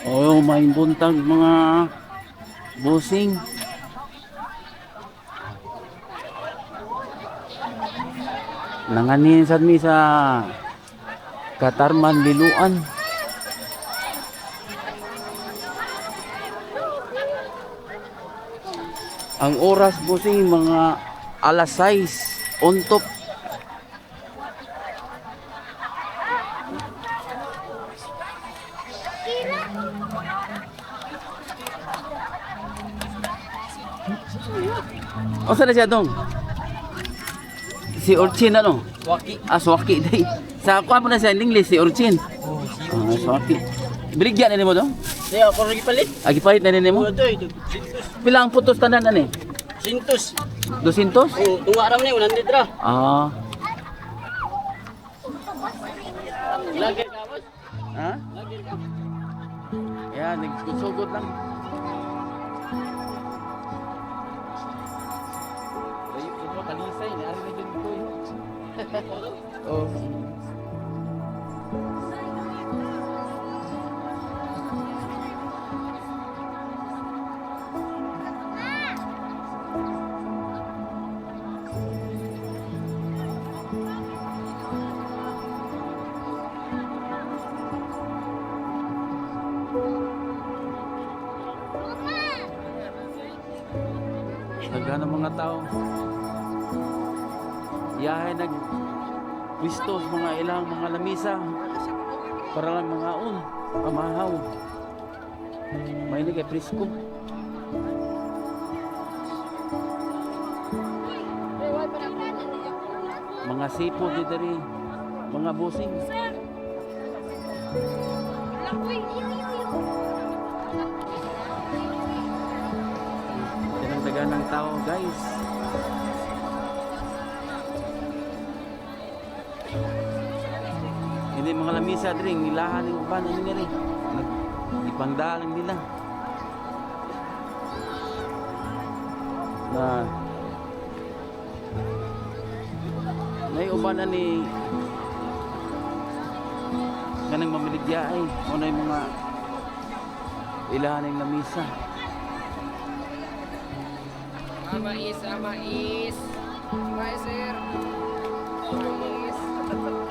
Oh, may buntag mga busing. Nanganin sad mi sa Katarman Liluan. Ang oras busing mga alas 6 untop. O saan na siya dong? Si Urchin ano? Waki. Swaki day. Sa kuha mo na siya in English si Urchin. Oh, si Swaki. Biligyan na mo dong? Iya, ako lagi palit. Agi pahit na mo? Oh, doy, Pila ang putos tanan ani? Sintos. 200? Oh, tunga ram ni 100 ra. Ah. Lagi ka boss. Ha? Lagi ka. Yan, nagsusugod lang. Layo ko kalisay ni ari na din ko. Oh. Nagana mga tao. Yahay nag wistos mga ilang mga lamisa para lang mga pamahaw. May ni kay presko. Mga sipod dito rin. Mga busing. Dagan ng tao guys. Hindi mga lamisa dring ilahan ng uban ano nga rin. Ipangdalang nila. Na may uban na ni kanang mamiligya ay una yung mga ilahan ng lamisa. Mais, mais. Mais, sir. Mais. Mais, mais.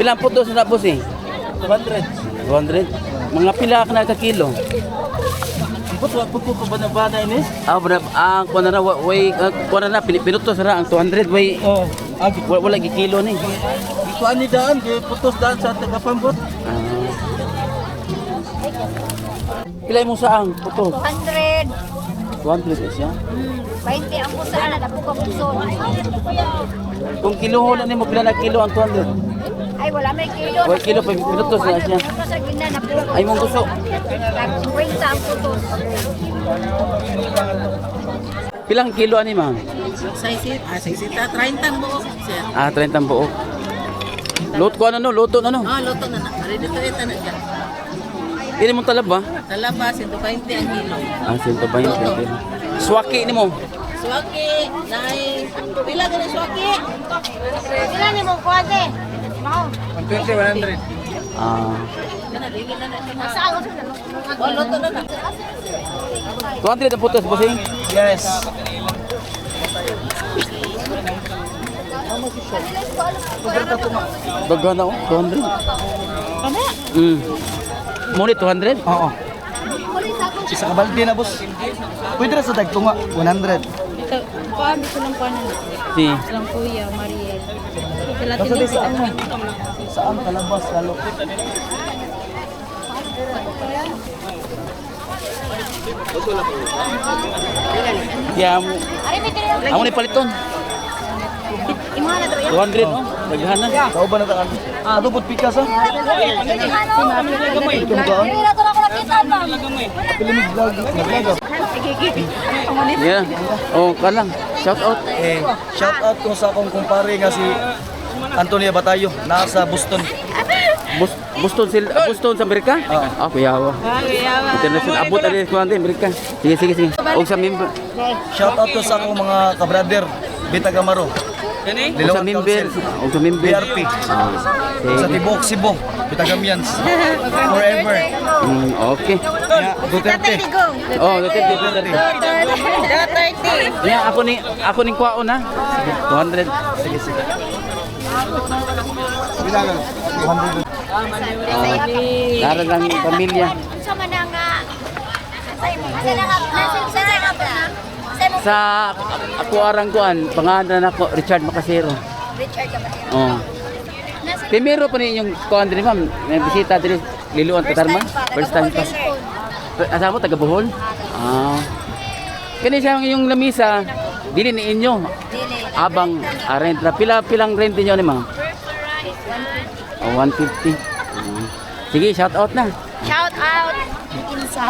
Pilang putos na tapos eh? 200. 200? Mga pila ka na ka kilo? Ipot wa pud ko bana ini. Ang kuha na way kuha na pinutos na ang 200 way Oh, agi wala gi kilo ni. ito ani daan kay putos daan sa taga Pambot. Pilay mo saang puto. 100. 200 siya. 20 ang pusa na dapo ka puso. Kung kilohon na mo, pila na kilo ang 200? Ay wala may kilo. Wala kilo, 5 minutos na siya. Ano sa gina na puto. Ay mong gusto. 50 ang putos. Pilang kilo ani ma'am? 60, 30 buo, sir. 30 buo. Luto ko ano no, luto na no. Luto na na. Ready to eat na dyan. Dili mo talab ba? Talaba, 120 ang kilo. 120. Swaki ni mo. Swaki, nai. Pila ganun swaki? Sila ni mong kuwate. Mao. 120, 100. Saan ko sa Luto na na. 200 ang putos bossing. Yes. Dagan na oh, 200. Ano? Muni 200? Oo. Isa ka balde na, boss. Pwede na sa dagtunga, 100. Paano ko lang paano? Si. Lang Kuya, Mariel. Sila Basta di saan mo? tinisa. Saan kalabas, lalo? Ya mo. Ari may tira. Amo ni paliton. Imahan na dito. 200 oh. Daghan na. Sao ba na takan? Adobot pikas, ha? Ito mo kaan? Dili na to ako nakita ba? Pilimig vlog. Naglaga. Yeah. Oh, kalang. Shout out. Shout out ko sa akong kumpare nga si Antonio Batayo, nasa Boston. Boston sa Amerika? Ah, kuyawa. International abot ali ko ante Amerika. Sige, sige, sige. Og sa member. Shout out ko sa akong mga kabrader, Bita Gamaro. Og sa member, og sa member. BRP. Sa Sige. Tibok, Cebu, Bitagamians. Forever. Okay. Yeah, Duterte. Oh, dito. Yeah, ako ni kwaon na. 200. Sige, sige. Bilangan. 200. Para lang pamilya. Sa mananga. Sa nga ba? Sa ako arang kuan, pangalan ako Richard Macasero. Richard Capatero. Oh. Primero pa ni yung kuan din ma'am, may bisita diri Liluan Tatarman. First time pa. Asa mo taga Bohol? Ah. Kani siya yung lamisa dili ni inyo. Dili. Abang rent na pilang rent niyo ni ma'am? Oh, 150. Sige, shout out na. Shout out. Kinsa.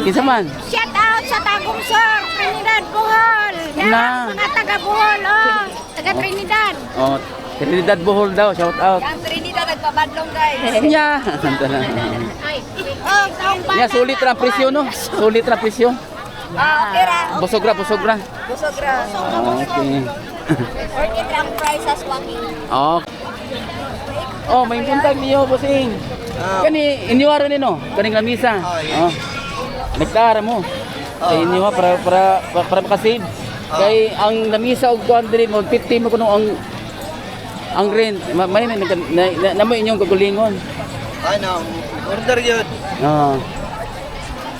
Kinsa man? Shout out sa Tagum Sur, Trinidad, Bohol. Na. Mga taga Bohol, oh. Taga Trinidad. Oh, Trinidad Bohol daw, shout out. Ang Trinidad nagpabadlong guys. Nya. Ay. Oh, taong bata. Nya sulit ra ang presyo no. Sulit ra ang presyo. Ah, okay ra. Busogra. Busog ra. Okay. 40 gram price as walking. Oh. Oh, may buntag niyo, bossing. Kani inyuara ni no, kaning lamisa. Oh. Nektara mo. Kay inyo ha, para makasave. Kay ang lamisa og 200 mo 50 mo kuno ang rent. May na mo inyong kagulingon. Ay, na. Order yun. Oh.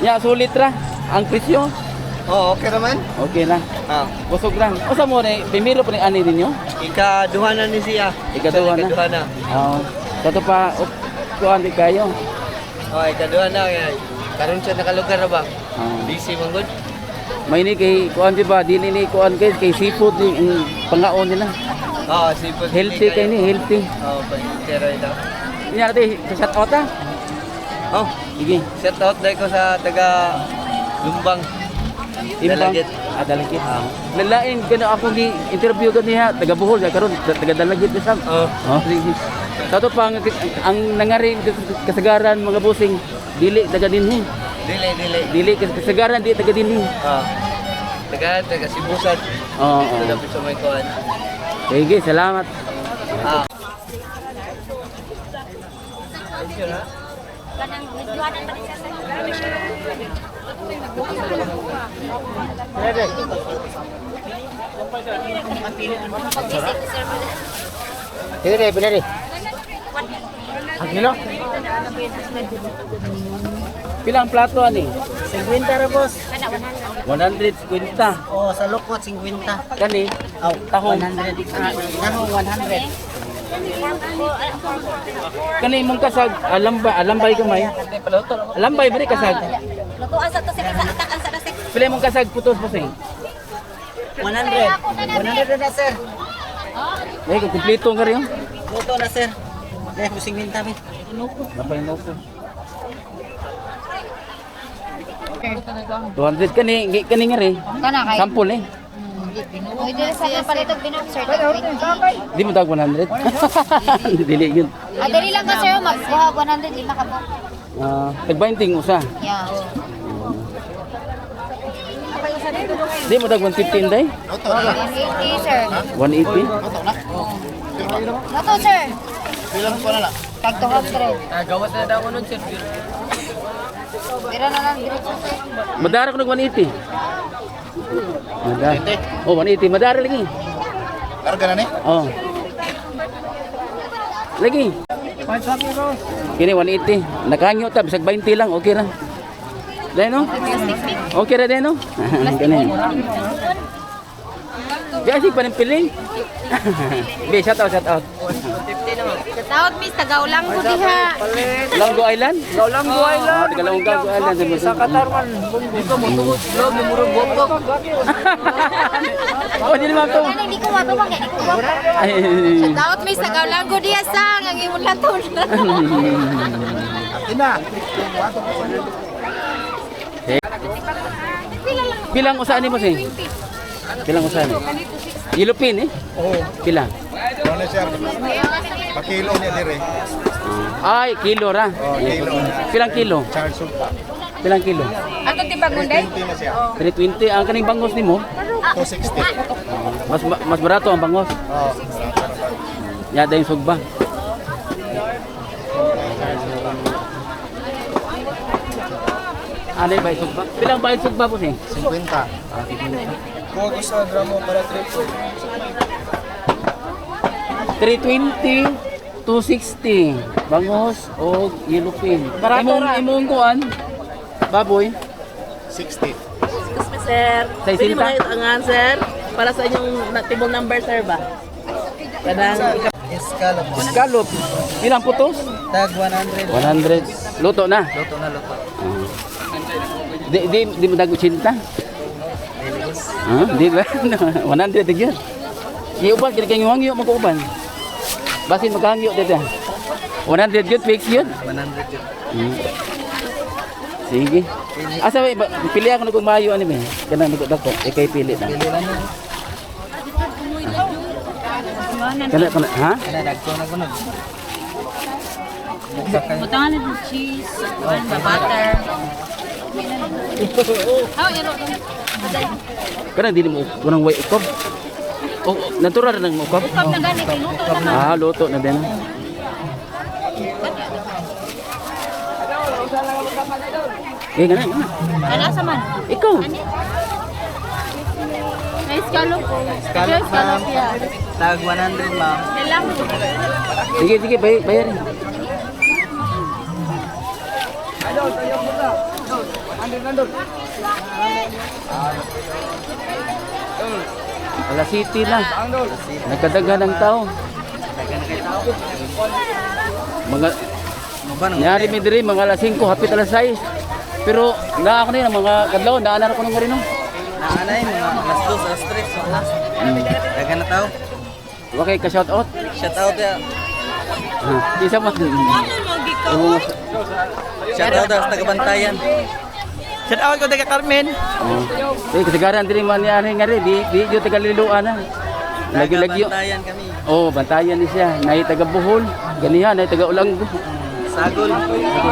Ya sulit ra ang presyo. Oh, okay naman. Okay na. Busog ra. Usa mo ni primero pa ni ani ninyo? Ikaduha na ni siya. Ikaduha na. Ikaduha na. Oh. Kato pa kuan di kayo. Oh, ikaduha na. Karon siya nakalugar na ba? Oh. Busy man good. May ni kay kuan di ba? Dili ni kuan kay seafood yung pangaon nila. Oo, sipag. Healthy kay ni, healthy. Oo, pagkira ito. Nya ate, shout out ta. Oh, Sige. shout out dahil ko sa taga Lumbang. Imbang. Dalagit. Dalagit. Lalain kana ako gi interview kaniya taga Bohol ya karon taga Dalagit na sab. Oh. Oh, sige. Kato pa ang nangaring kasagaran mga busing dili taga dinhi. Dili. Dili kasagaran di taga dinhi. Ah. Taga Sibusan. Oo. Ito na sa may kuhan. Sige, salamat. Ah. Kanang nagduhanan pa siya sa Sige, pinari. Ang kilo? Pilang plato ani? 50 ra, boss. 150. Oh, sa lukot 50. Kani Aw, tahong 100. Tahong 100. Kani mong kasag alambay kamay. Alambay bari kasag. Lutuan sa to sige sa atakan sa dasik. Pila mong kasag putos bossing. 100 na sir. Eh kumpleto nga rin. Luto na sir. Eh, kusing minta mi. Napay no ko. 200 kani nga rin. Kana kay. Sample eh. Oy, dili sa palitog binom sir. Di mo tag 100. Dili yun. Dili lang ka sir magkuha 100 lima ka po. Tag 20 usa. Yeah. Di mo tag 115 day? 180 sir. 180. Nato sir. Bilang ko na lang. Tag 200. Gawas na daw ko nun, sir. Dira na lang diretso sir. Madara ko ng 180. Madara. Oh, 180 madara lagi. Karga na ni? Oh. Lagi. Kini 180. Nakanyo ta bisag 20 lang, okay ra. Dai no? Okay ra dai no? Ganin. Biasi pa ning piling. Be, shout out. Tawag mis tagaulang ko diha. Langgo Island? Langgo Island. Langgo Island. Sa Katarman. Dito mo tuhod. Log mo murag bokok. Oh, di naman to. Ano hindi ko matubang di ko. Tawag mis tagaulang ko diha sang ang imong laton. Bilang usahan ni mo sing? Bilang usahan? Yelupin eh? Oo. Bilang? Ano sir? Pakilo niya dire. Ay, kilo ra. Kilo. Pilang kilo? Charge sulta. Pilang kilo? Ato tibag munday? 20 na siya. 320 ang kaning bangos nimo. 260. Mas barato ang bangos. Oo. Yada yung sugba. Ano ba yung sugba? Pilang ba yung sugba po sing? 50. Kuha ko sa gramo para trip ko. 320, 260. Bangos o yellowfin. Imong kuan. Baboy. 60. Sir, Sa pwede isinta? ba kayo tangan, sir? Para sa inyong table number, sir ba? Kanang Escalop. Scallop. Pilang putos? Tag 100. 100. Luto na. Luto na luto. Di mo dago 80? Di ba? 100 digyan. Iuban kini kay ngwangyo mo ko uban. Basin magkangyo dito. 100 yun, fix yun. 100 yun. Sige. Asa ba pili ako kung maayo ani ba? Kanang nagdako kay pili na. Kana ha? Kana dagko na kuno. Butangan na cheese, butter. Oh, yelo. Kana dili mo kunang way ukob. Oh, natural na ng ukob. Pag na gani kay luto na. Luto na din. Ganun. Ana sa man. Ikaw. May scallop. Scallop, ma'am. Tag 100 ma'am. Lang. Sige, bayarin. Alas City na. Nagkadagan ng tao. Mga Nyari mi diri mga alas 5 hapit alas 6. Pero na ako nila mga kadlaw naanar ko nung rin no. Naanay mga alas 2 alas 3 so. Dagan na tao. Wa kay ka shout out. Shout out ya. Isa mo. Shout out sa taga-bantayan. Shout out ko taga Carmen. Kasagaran diri man ni ani ngari di yo taga Liloan na. Lagi-lagi. Bantayan kami. Oh, bantayan ni siya. Nay taga Bohol, ganiha nay taga Ulanggo. Sagol.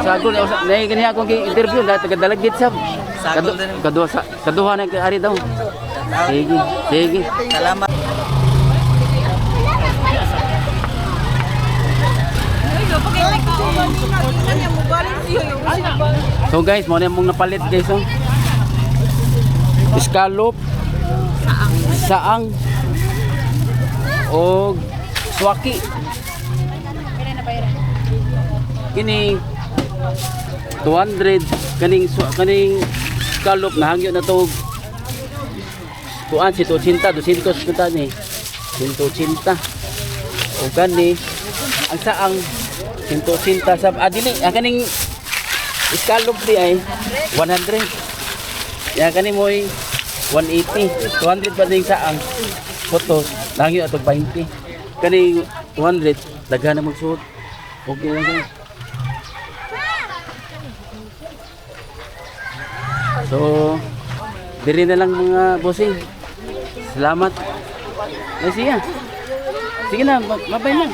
Sagol nay ganiha akong interview na taga Dalagit sab. Sagol din. Kaduha na kay ari daw. Sige. Salamat. So guys, mo na mong napalit guys oh. Scallop, saang, o swaki. Kini 200 kaning scallop nahangyo na to. Kuan si 280, 200 kita ni. 180. O O kani, ang saang 180 sa dili, ang kaning scallop di ay 100. Yan kani mo ay 180. 200 ba ding saang photos, lang yun atog 20. Kani 200, daghan na magsuot. Okay lang yan. So, diri na lang mga bossing. Salamat. Ay siya. Sige na, mabay na.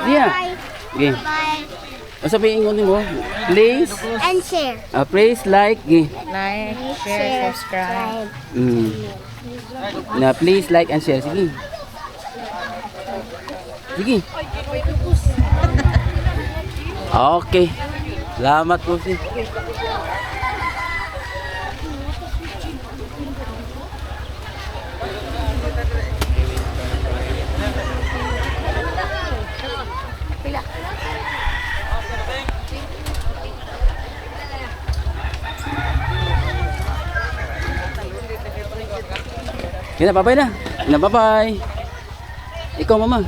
Siya. Okay. Ang sabihin mo mo, please And share. please like. Okay. Like, share, subscribe. Na please like and share. Sige. Sige. Okay. Salamat po si. Kaya bye-bye na. Na bye-bye. Ikaw mama.